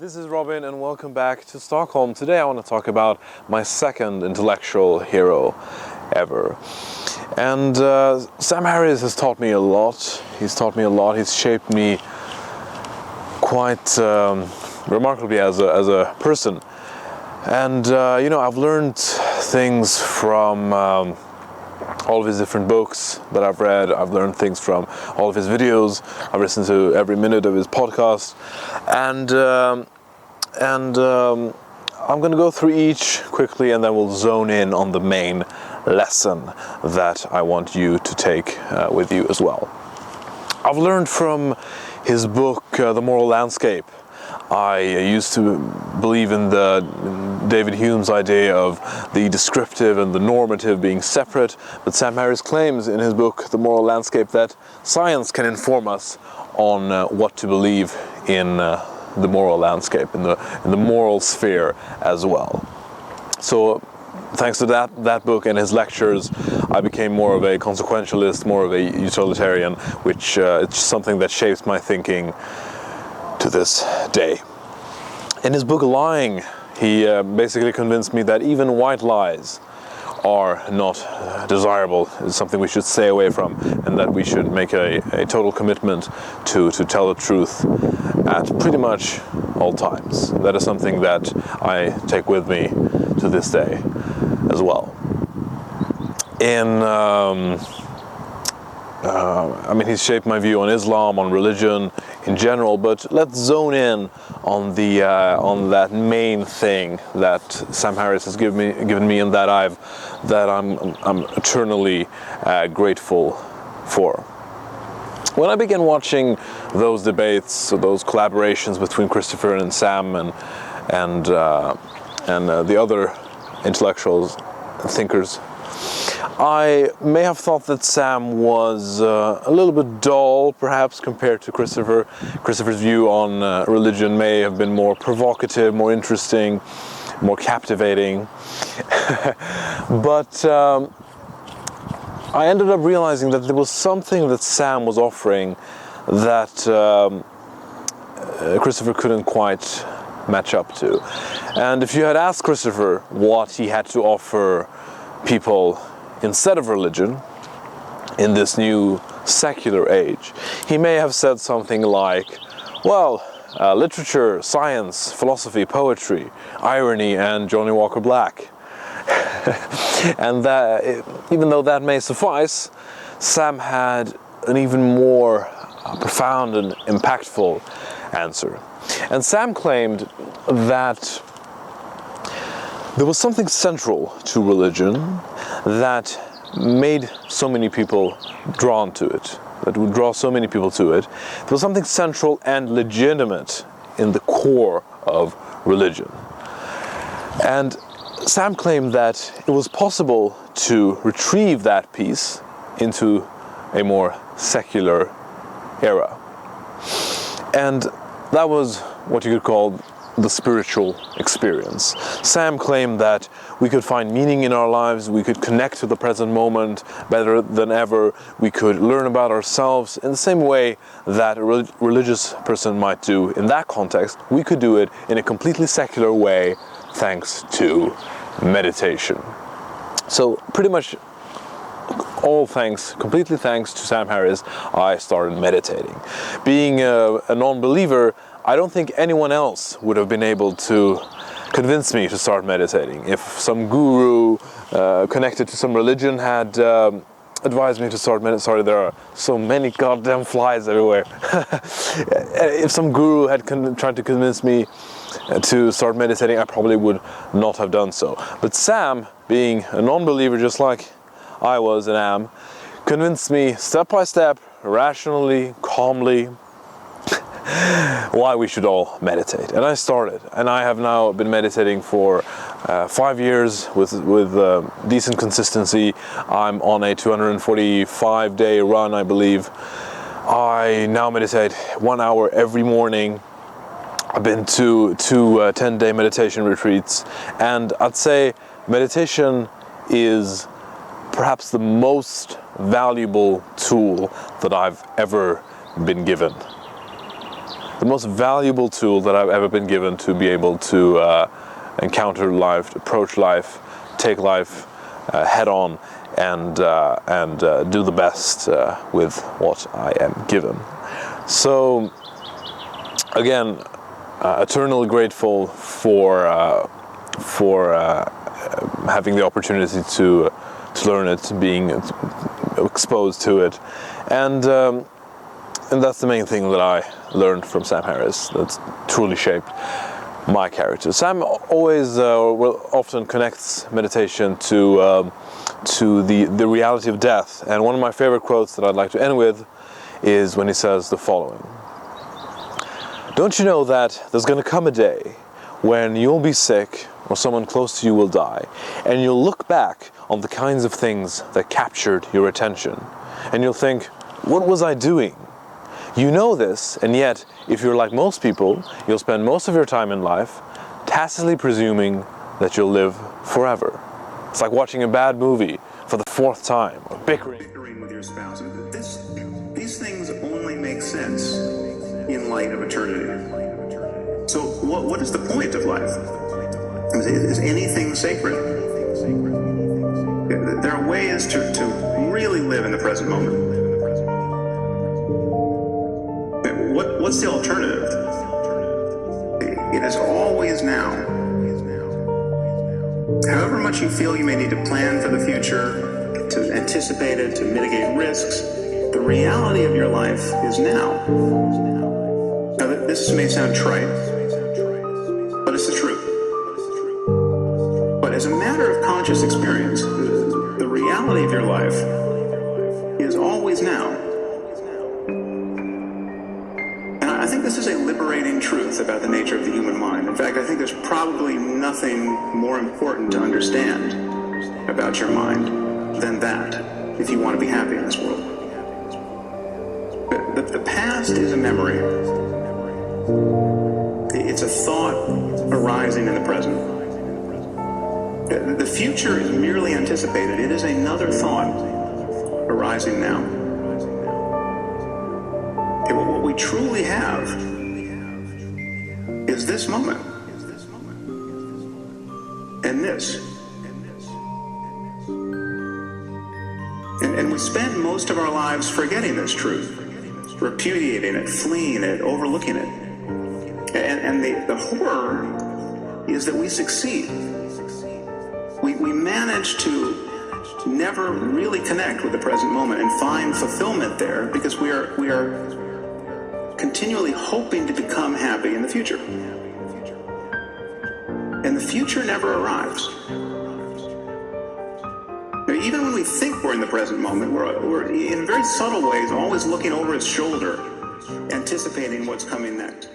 This is Robin and welcome back to Stockholm. Today I want to talk about my second intellectual hero ever. And Sam Harris has taught me a lot. He's shaped me quite remarkably as a person. And I've learned things from all of his different books that I've read. I've learned things from all of his videos. I've listened to every minute of his podcast, and I'm going to go through each quickly, and then we'll zone in on the main lesson that I want you to take with you as well. I've learned from his book, The Moral Landscape. I used to believe in David Hume's idea of the descriptive and the normative being separate, but Sam Harris claims in his book, The Moral Landscape, that science can inform us on what to believe in the moral landscape, in the moral sphere as well. So thanks to that book and his lectures, I became more of a consequentialist, more of a utilitarian, which it's something that shapes my thinking to this day. In his book Lying, he basically convinced me that even white lies are not desirable. It's something we should stay away from, and that we should make a total commitment to tell the truth at pretty much all times. That is something that I take with me to this day as well. He's shaped my view on Islam, on religion in general, but let's zone in on that main thing that Sam Harris has given me, and that I'm eternally grateful for. When I began watching those debates, those collaborations between Christopher and Sam and the other intellectuals and thinkers, I may have thought that Sam was a little bit dull, perhaps, compared to Christopher. Christopher's view on religion may have been more provocative, more interesting, more captivating. But I ended up realizing that there was something that Sam was offering that Christopher couldn't quite match up to. And if you had asked Christopher what he had to offer people instead of religion in this new secular age, he may have said something like, well, literature, science, philosophy, poetry, irony, and Johnny Walker Black. And that, even though that may suffice, Sam had an even more profound and impactful answer. And Sam claimed that there was something central to religion that made so many people drawn to it, that would draw so many people to it. There was something central and legitimate in the core of religion. And Sam claimed that it was possible to retrieve that piece into a more secular era. And that was what you could call the spiritual experience. Sam claimed that we could find meaning in our lives, we could connect to the present moment better than ever, we could learn about ourselves in the same way that a religious person might do in that context. We could do it in a completely secular way thanks to meditation. So pretty much completely thanks to Sam Harris, I started meditating. Being a non-believer, I don't think anyone else would have been able to convince me to start meditating. If some guru connected to some religion had advised me to start meditating, sorry, there are so many goddamn flies everywhere. If some guru had tried to convince me to start meditating, I probably would not have done so. But Sam, being a non-believer just like I was and am, convinced me step by step, rationally, calmly, why we should all meditate. And I started, and I have now been meditating for 5 years with decent consistency. I'm on a 245-day run, I believe. I now meditate 1 hour every morning. I've been to two 10-day meditation retreats, and I'd say meditation is perhaps the most valuable tool that I've ever been given. the most valuable tool that I've ever been given to be able to encounter life, approach life, take life head on, and do the best with what I am given. So again, eternally grateful for having the opportunity to learn it, being exposed to it, and that's the main thing that I learned from Sam Harris that's truly shaped my character. Sam always often connects meditation to the reality of death, and one of my favorite quotes that I'd like to end with is when he says the following: "Don't you know that there's going to come a day when you'll be sick or someone close to you will die, and you'll look back on the kinds of things that captured your attention, and you'll think, what was I doing? You know this, and yet, if you're like most people, you'll spend most of your time in life tacitly presuming that you'll live forever." It's like watching a bad movie for the 4th time, or bickering with your spouse. These things only make sense in light of eternity. So what is the point of life? Is anything sacred? There are ways to really live in the present moment. What's the alternative? It is always now. However much you feel you may need to plan for the future, to anticipate it, to mitigate risks, the reality of your life is now. Now, this may sound trite, but it's the truth. But as a matter of conscious experience, the reality of your life is always now. I think this is a liberating truth about the nature of the human mind. In fact, I think there's probably nothing more important to understand about your mind than that, if you want to be happy in this world. The past is a memory. It's a thought arising in the present. The future is merely anticipated. It is another thought arising now. What we truly have is this moment, and this. And we spend most of our lives forgetting this truth, repudiating it, fleeing it, overlooking it. And the horror is that we succeed. We manage to never really connect with the present moment and find fulfillment there because we are continually hoping to become happy in the future. And the future never arrives. Now, even when we think we're in the present moment, we're in very subtle ways always looking over his shoulder, anticipating what's coming next.